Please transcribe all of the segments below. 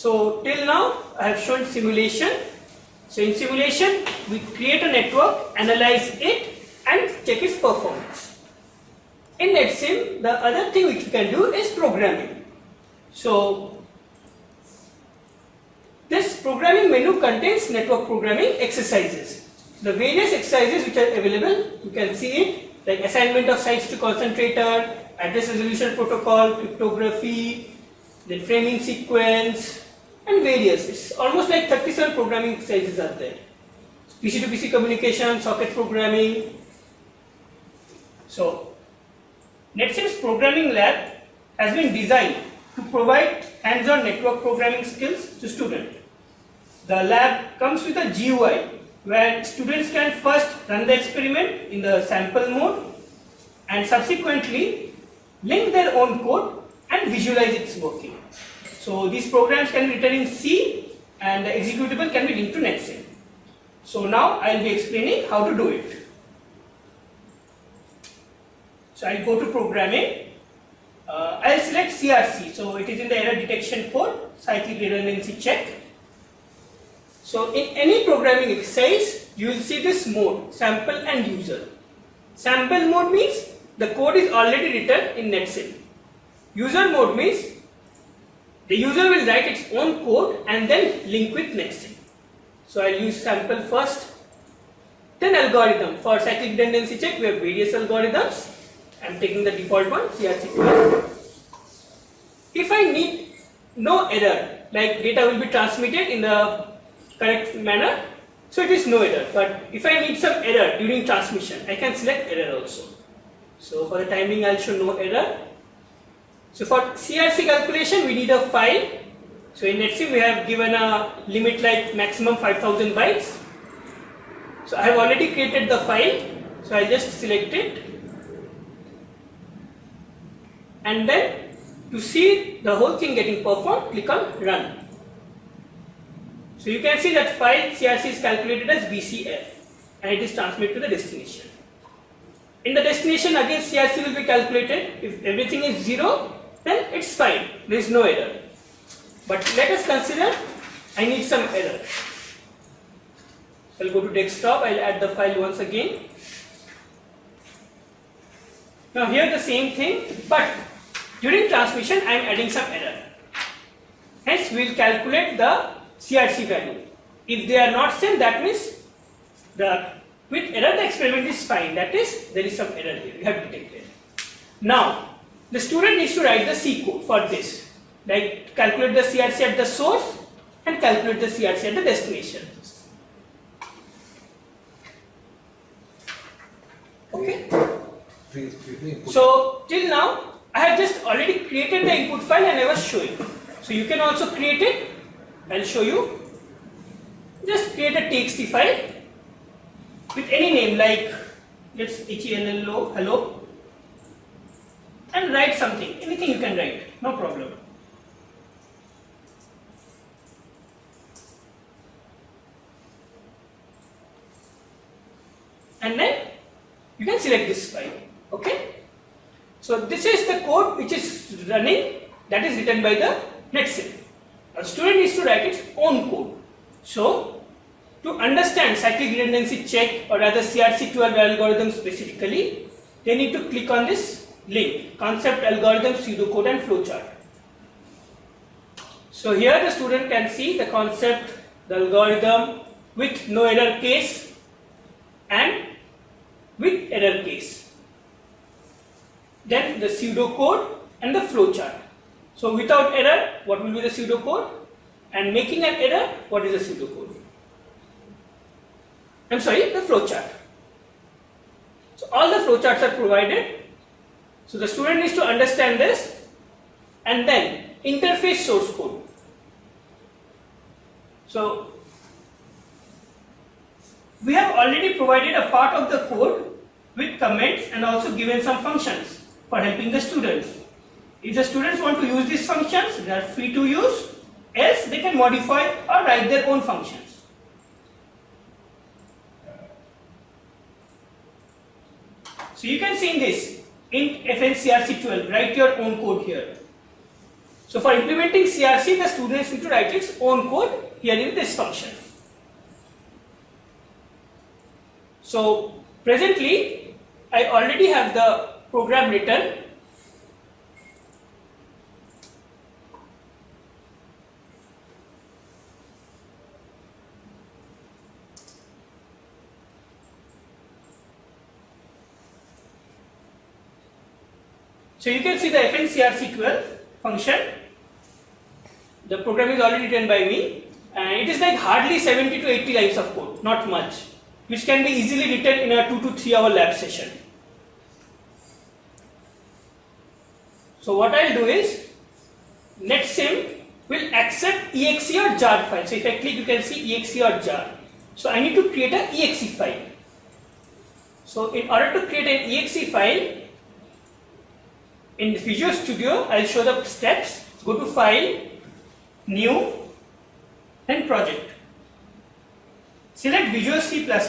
So till now I have shown simulation. So in simulation we create a network, analyze it and check its performance. In NetSim the other thing which we can do is programming. So this programming menu contains network programming exercises. The various exercises which are available, you can see it, like assignment of sites to concentrator, address resolution protocol, cryptography, then framing sequence and various. It's almost like 37 programming exercises are there. PC to PC communication, socket programming. So NetSim's programming lab has been designed to provide hands-on network programming skills to students. The lab comes with a GUI where students can first run the experiment in the sample mode and subsequently link their own code and visualize its working. So these programs can be written in C and the executable can be linked to NetSim. So now I will be explaining how to do it. So I will go to programming. I will select CRC. So it is in the error detection code, cyclic redundancy check. So in any programming exercise, you will see this mode, sample and user. Sample mode means the code is already written in NetSim. User mode means the user will write its own code and then link with NetSim. So I will use sample first. Then algorithm. For cyclic redundancy check, we have various algorithms. I am taking the default one, CRC12. If I need no error, like data will be transmitted in the correct manner, so it is no error. But if I need some error during transmission, I can select error also. So for the timing, I will show no error. So for CRC calculation, we need a file. So in NetSim, we have given a limit like maximum 5000 bytes. So I have already created the file. So I just select it. And then to see the whole thing getting performed, click on run. So you can see that file CRC is calculated as BCF and it is transmitted to the destination. In the destination again CRC will be calculated. If everything is 0, then it's fine, there is no error. But let us consider I need some error. So I'll go to desktop, I'll add the file once again. Now here the same thing, but during transmission I am adding some error. Hence we will calculate the CRC value. If they are not same, that means with error the experiment is fine. That is, there is some error here, we have detected. Now the student needs to write the C code for this, like calculate the CRC at the source and calculate the CRC at the destination. Okay. So till now I have just already created the input file and I was showing. So you can also create it. I will show you. Just create a TXT file with any name like let's hello and write something. Anything you can write, no problem. And then you can select this file. Okay. So this is the code which is running, that is written by the NetSim. A student needs to write its own code. So to understand cyclic redundancy check or rather CRC12 algorithm specifically, they need to click on this link, concept, algorithm, pseudocode and flowchart. So here the student can see the concept, the algorithm with no error case and with error case. Then the pseudocode and the flowchart. So without error, what will be the pseudocode? And making an error, what is the pseudocode? I'm sorry, the flowchart. So all the flowcharts are provided. So the student needs to understand this and then interface source code. So we have already provided a part of the code with comments and also given some functions for helping the students. If the students want to use these functions, they are free to use, else they can modify or write their own functions. So you can see in this, int fncrc12, write your own code here. So for implementing CRC, the students need to write its own code here in this function. So presently, I already have the program written. So you can see the fncrc12 function. The program is already written by me, and it is like hardly 70 to 80 lines of code, not much, which can be easily written in a 2 to 3 hour lab session. So what I'll do is, NetSim will accept exe or jar file. So if I click, you can see exe or jar. So I need to create an exe file. So in order to create an exe file, in Visual Studio, I'll show the steps. Go to File, New, and Project. Select Visual C++. Click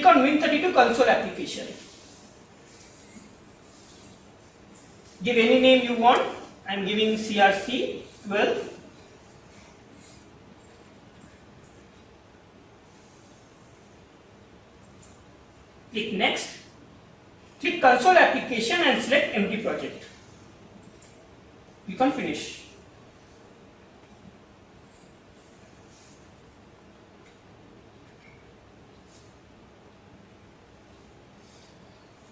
on Win32 console application. Give any name you want. I am giving CRC12. Click Next. Click console application and select empty project. You can finish.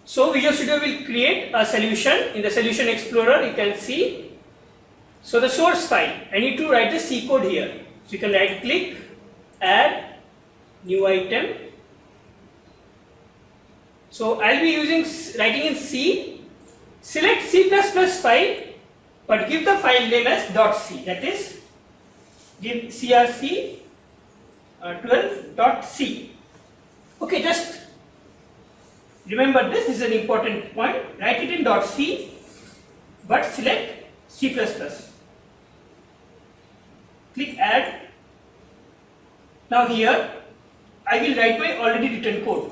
So Visual Studio will create a solution. In the Solution Explorer, you can see. So the source file, I need to write the C code here. So you can right click, add, new item. So I'll be writing in C. Select C++ file, but give the file name as .c. That is, give crc12.c. Okay, just remember this is an important point. Write it in .c, but select C++. Click add. Now here I will write my already written code.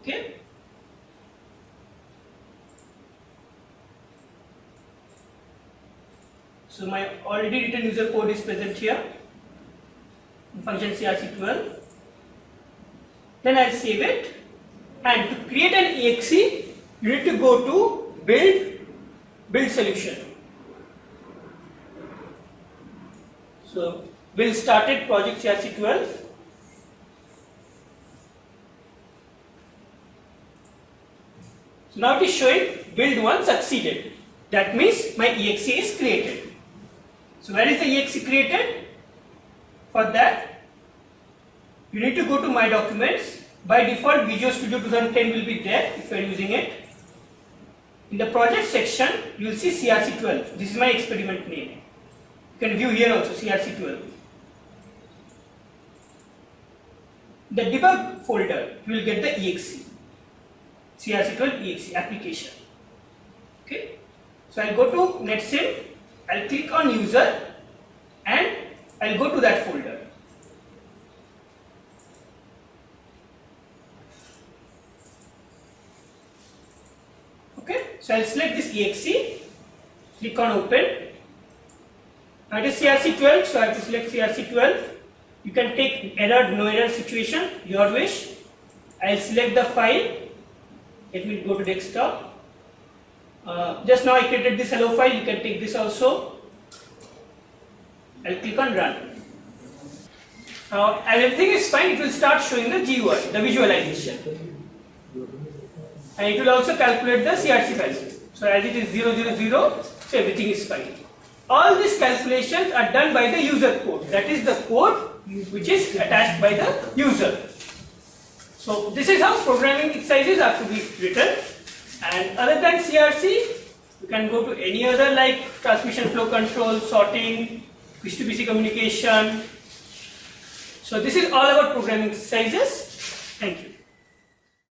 Okay. So my already written user code is present here in function crc12. Then I'll save it, and to create an exe, you need to go to build solution. So we'll started project crc12. So now it is showing build 1 succeeded. That means my exe is created. So where is the exe created? For that, you need to go to My Documents. By default, Visual Studio 2010 will be there if you are using it. In the project section, you will see crc12. This is my experiment name. You can view here also crc12. The debug folder, you will get the exe. crc12 exe application. Okay. So I'll go to NetSim, I'll click on user, and I'll go to that folder. Okay. So I'll select this exe, click on open. Now it is crc12, so I have to select crc12. You can take error, no error situation, your wish. I'll select the file. Let me go to desktop. Just now I created this hello file, you can take this also. I'll click on run. Now as everything is fine, it will start showing the GUI, the visualization. And it will also calculate the CRC value. So as it is 000, so everything is fine. All these calculations are done by the user code. That is the code which is attached by the user. So this is how programming exercises are to be written. And other than CRC, you can go to any other like transmission flow control, sorting, PC-to-PC communication. So this is all about programming exercises. Thank you.